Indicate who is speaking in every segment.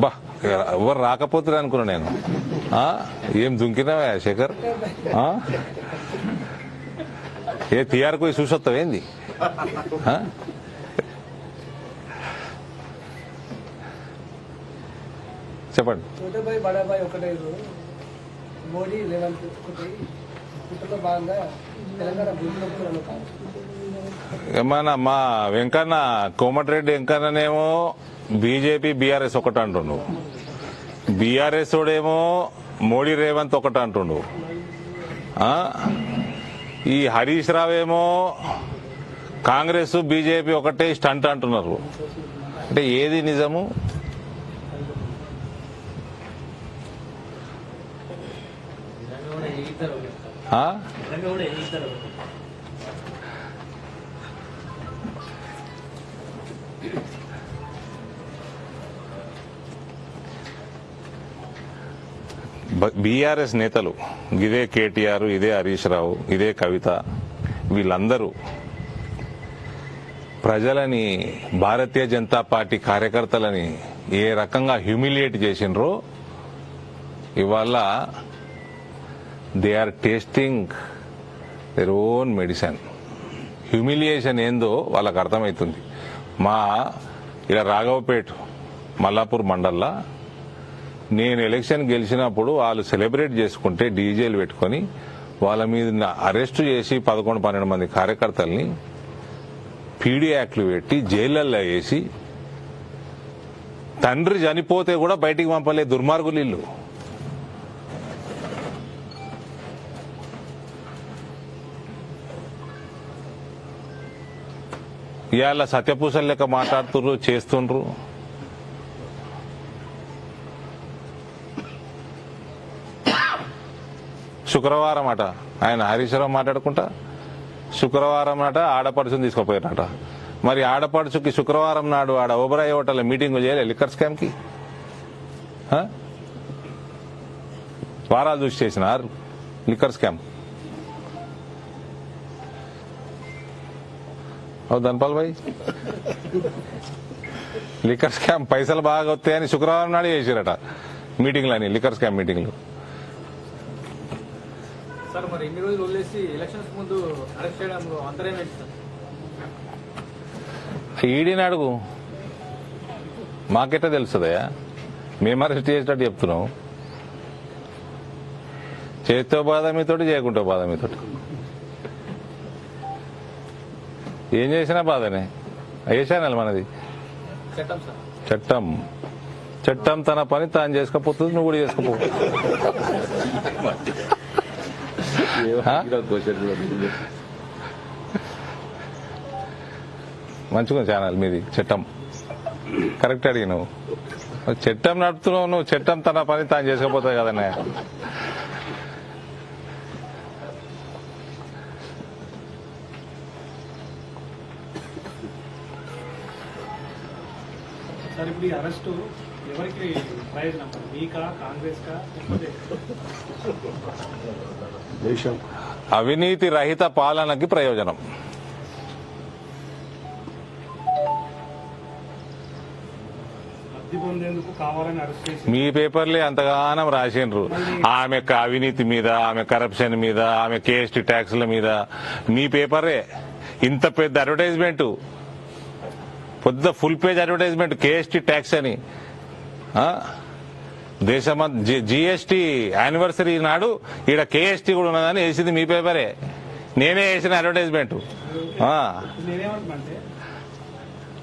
Speaker 1: బా ఎవరు రాకపోతున్నా అనుకున్నా నేను. ఏం దుంకినావా శేఖర్? ఏ టీఆర్ పోయి చూసొస్తావు ఏంది? చెప్పండి.
Speaker 2: మోడీ లెవెల్ భాగంగా తెలంగాణ
Speaker 1: ఏమన్నా మా వెంకన్న కోమటిరెడ్డి వెంకన్ననేమో బీజేపీ బీఆర్ఎస్ ఒకటి అంటుండు, బీఆర్ఎస్ ఓడేమో మోడీ రేవంత్ ఒకటి అంటుండు, ఈ హరీష్ రావు ఏమో కాంగ్రెస్ బీజేపీ ఒకటే స్టంట్ అంటున్నారు. అంటే ఏది నిజము? బీఆర్ఎస్ నేతలు ఇదే కేటీఆర్, ఇదే హరీష్ రావు, ఇదే కవిత, వీళ్ళందరూ ప్రజలని, భారతీయ జనతా పార్టీ కార్యకర్తలని ఏ రకంగా హ్యూమిలియేట్ చేసినరో ఇవాళ they are tasting their own medicine. Humiliation ఏందో వాళ్ళకు అర్థమవుతుంది. మా ఇలా రాఘవపేట్ మల్లాపూర్ మండల్లో నేను ఎలక్షన్ గెలిచినప్పుడు వాళ్ళు సెలబ్రేట్ చేసుకుంటే డీజేలు పెట్టుకుని వాళ్ళ మీద అరెస్టు చేసి 11-12 మంది కార్యకర్తల్ని పీడీ యాక్ట్లు పెట్టి జైళ్లల్లో వేసి తండ్రి చనిపోతే కూడా బయటికి పంపలే దుర్మార్గులు ఇల్లు. ఇవాళ సత్యపూసలు లెక్క మాట్లాడుతుర్రు, చేస్తుండ్రు. శుక్రవారం అట ఆయన హరీష్ రావు మాట్లాడుకుంటా, శుక్రవారం నాట ఆడపడుచుని తీసుకుపోయారట. మరి ఆడపడుచుకి శుక్రవారం నాడు ఆడ ఓబరాయ్ హోటల్ మీటింగ్ చేయలే లిక్కర్ స్కామ్ కి? వారాలు చూసి చేసినారు లిక్కర్ స్కామ్. ధన్పాల్ భాయ్, లిక్కర్ స్కామ్ పైసలు బాగా వస్తాయని శుక్రవారం నాడు చేసిరట మీటింగ్లని, లిక్కర్ స్కామ్ మీటింగ్లు.
Speaker 3: సార్ మరి ఇన్ని రోజులు వదిలేసి ఎలక్షన్స్ ముందు అరెస్ట్ చేయడంలో అంతరేం సార్?
Speaker 1: ఈడీని అడుగు, మాకెట్టా తెలుస్తుందయా? మేము అరెస్ట్ చేసేటట్టు చెప్తున్నాం. చేతితో బాధ మీతోటి, చేయకుంటే బాధ మీతోటి. ఏం చేసినా బాధనే. వేసానాలి మనది చట్టం. చట్టం తన పని తాను చేసుకోపోతుంది, నువ్వు కూడా చేసుకోపో. మంచిగా ఛానల్ మీది. చట్టం కరెక్ట్ అడిగినావు. చట్టం నడుపుతున్నావు నువ్వు. చట్టం తన పని తాను చేసుకోపోతుంది కదన్నా.
Speaker 3: సార్ ఇప్పుడు ఈ అరెస్టు ఎవరికి ప్రయోజనం? మీకా, కాంగ్రెస్ కా?
Speaker 1: అవినీతి రహిత పాలనకి ప్రయోజనం. మీ పేపర్లే అంతగానం రాసిండ్రు ఆమె అవినీతి మీద, ఆమె కరప్షన్ మీద, ఆమె కేఎస్టీ ట్యాక్స్ల మీద. మీ పేపరే ఇంత పెద్ద అడ్వర్టైజ్మెంట్, పెద్ద full page advertisement KST tax అని. దేశమంతా జిఎస్టీ యానివర్సరీ నాడు ఈడ కేఎస్టీ కూడా ఉన్నదని వేసింది మీ పేపరే. నేనే వేసిన అడ్వర్టైజ్మెంట్.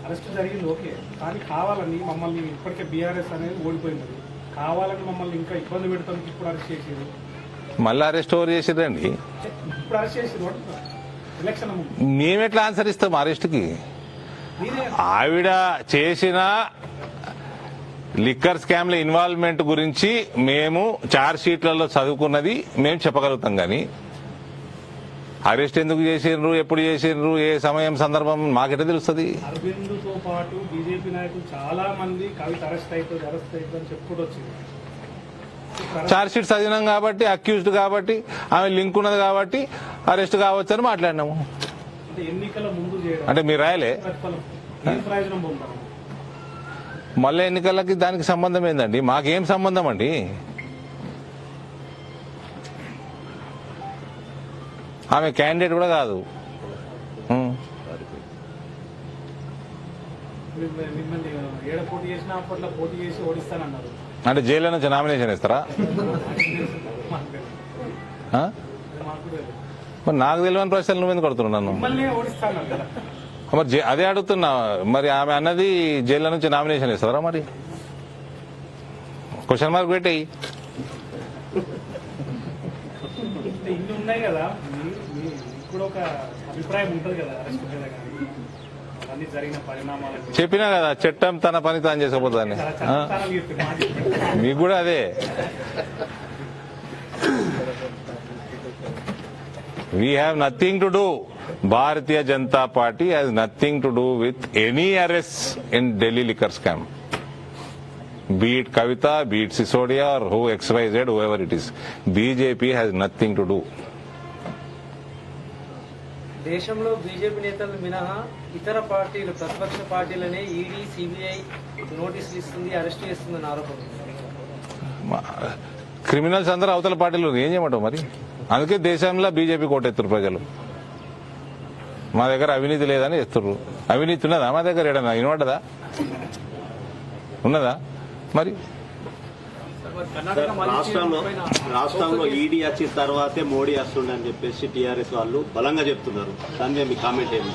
Speaker 3: అరెస్ట్ జరిగింది ఓకే, కానీ కావాలని మమ్మల్ని ఇప్పటికే బీఆర్ఎస్ అనేది ఓడిపోయింది, కావాలని మమ్మల్ని ఇంకా ఇబ్బంది పెడతాం. ఇప్పుడు అరెస్ట్ చేసేది,
Speaker 1: మళ్ళీ అరెస్ట్ ఓవర్ చేసిరండి.
Speaker 3: ఇప్పుడు అరెస్ట్ చేసేది ఎలక్షన్.
Speaker 1: మేమెట్లా ఆన్సర్ ఇస్తాం అరెస్ట్కి? ఆవిడ చేసిన లిక్కర్ స్కామ్ల ఇన్వాల్వ్మెంట్ గురించి మేము చార్జ్ షీట్లలో చదువుకున్నది మేము చెప్పగలుగుతాం, కానీ అరెస్ట్ ఎందుకు చేసిండ్రు, ఎప్పుడు చేసిండ్రు, ఏ సమయం సందర్భం మాకెట్లా తెలుస్తుంది?
Speaker 3: అరవింద్తో పాటు బీజేపీ నాయకులు చాలా మంది కవిత అరెస్ట్ అవుతుంది అని చెప్పుకుంటూ వచ్చింది.
Speaker 1: చార్జ్ షీట్ చదివినాం కాబట్టి, అక్యూజ్డ్ కాబట్టి, ఆమె లింక్ ఉన్నది కాబట్టి అరెస్ట్ కావచ్చు అని మాట్లాడినాము.
Speaker 3: ఎన్నికల ముందు
Speaker 1: అంటే మీరు రాయలే? మళ్ళీ ఎన్నికలకి దానికి సంబంధం ఏందండి? మాకేం సంబంధం అండి? ఆమె క్యాండిడేట్ కూడా కాదు.
Speaker 3: మిమ్మల్ని ఏడ పోటీ చేసినా అప్పట్లో పోటీ చేసి ఓడిస్తానన్నారు.
Speaker 1: అంటే జైల్లో నుంచి నామినేషన్ ఇస్తారా? ఆ? మరి నాకు తెలియని ప్రశ్నలు నువ్వు ఎందుకు కొడుతున్నావు నన్ను?
Speaker 3: మిమ్మల్ని ఓడిస్తాను కదా.
Speaker 1: మరి అదే అడుగుతున్నా. మరి ఆమె అన్నది జైల్లో నుంచి నామినేషన్ ఇస్తారా? మరి క్వశ్చన్ మార్క్ పెట్టేయి.
Speaker 3: ఇన్ని ఉన్నాయి కదా, మీకు కూడా ఒక అభిప్రాయం ఉంటుంది కదా అరెస్ట్ మీద కానీ అన్ని జరిగిన పరిణామాలు.
Speaker 1: చెప్పినా కదా, చట్టం తన పని తాను చేసుకోపోతుందని. మీకు కూడా అదే. We have nothing to do. Bharatiya Janata Party has nothing to do with any arrests in Delhi liquor scam. Be it Kavita, be it Sisodia or who XYZ, whoever it is. BJP has nothing to do.
Speaker 2: దేశంలో BJP నేతలు మినహా ఇతర పార్టీలు, ప్రతిపక్ష పార్టీలనే ED, CBI నోటీసులు ఇస్తుంది, arrest చేస్తుందని ఆరోపణ.
Speaker 1: క్రిమినల్స్ అందరూ అవతల పార్టీలు ఏం చేయమంటావు మరి? అందుకే దేశంలో బీజేపీ కోటెత్తురు ప్రజలు. మా దగ్గర అవినీతి లేదని ఎత్తుర్రు. అవినీతి ఉన్నదా మా దగ్గర? ఏడన్నా వినపడ్డదా? ఉన్నదా? మరి
Speaker 4: రాష్ట్రంలో ఈడీ వచ్చిన తర్వాతే మోడీ వస్తుండే అని చెప్పేసి టీఆర్ఎస్ వాళ్ళు బలంగా చెప్తున్నారు. దాని మీద మీ కామెంట్ ఏంటి?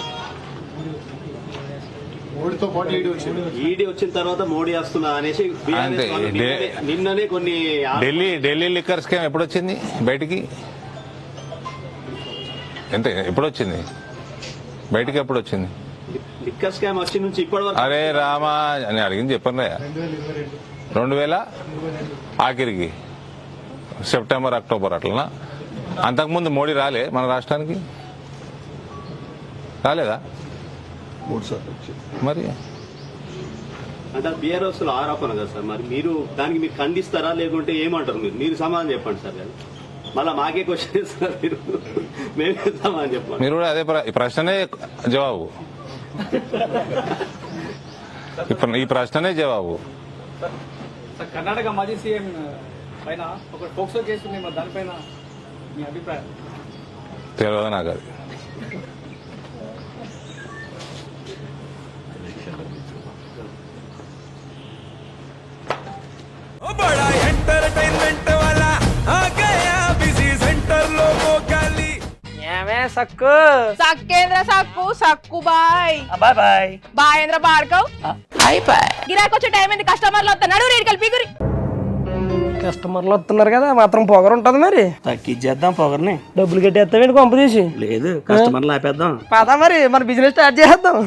Speaker 4: ఈడీ వచ్చిన తర్వాత మోడీ వస్తున్నా అనేసి BRS వాళ్ళు నిన్ననే కొన్ని
Speaker 1: ఢిల్లీ లిక్కర్ స్కామ్ ఎప్పుడు వచ్చింది బయటికి? ఎప్పుడు వచ్చింది బయటికి? ఎప్పుడు వచ్చింది
Speaker 4: లిక్కర్ స్కామ్ వచ్చి నుంచి ఇప్పటి వరకు?
Speaker 1: అరే రామా అని అడిగింది చెప్పండి. 2000 ఆఖరికి సెప్టెంబర్, అక్టోబర్ అట్లనా? అంతకుముందు మోడీ రాలే మన రాష్ట్రానికి? రాలేదా? మరి
Speaker 4: అంటే BRS లో ఆరోపణ కదా సార్. మరి మీరు దానికి మీరు ఖండిస్తారా లేకుంటే ఏమంటారు? మీరు సమాధానం చెప్పండి సార్. మళ్ళా మాకే క్వశ్చన్ ఇస్తారు మీరు, మేమే సమాధానం చెప్పండి.
Speaker 1: మీరు కూడా అదే ప్రశ్ననే జవాబు. ఈ ప్రశ్ననే జవాబు.
Speaker 3: కర్ణాటక మాజీ సీఎం పైన ఒక పోక్సో కేసు ఉంది, మరి దానిపైన మీ అభిప్రాయం?
Speaker 1: తెలియదు నాకు అది.
Speaker 5: बड़ा एंटरटेनमेंट वाला आ गया बिजी सेंटर लोगों का ली
Speaker 2: ఏమే సక్కు
Speaker 6: సక్కేంద్ర సక్కు సక్కు బాయ్
Speaker 2: బాయ్ బాయ్
Speaker 6: బాయేంద్ర భార్గవ్
Speaker 2: బాయ్ బాయ్.
Speaker 6: గిరాకి వచ్చే టైం ఏంది? కస్టమర్లు వస్తున్నాడు, రేటు కలిపి గురి.
Speaker 2: కస్టమర్లు వస్తున్నారు కదా, మాత్రం పొగరు ఉంటది. మరి
Speaker 7: తగ్గించేద్దాం పొగర్ని.
Speaker 2: డబ్బులు కట్టేస్తావేంటి కొంప తీసి?
Speaker 7: లేదు, కస్టమర్లు ఆపేద్దాం.
Speaker 2: పదా మరి మన బిజినెస్ స్టార్ట్ చేద్దాం.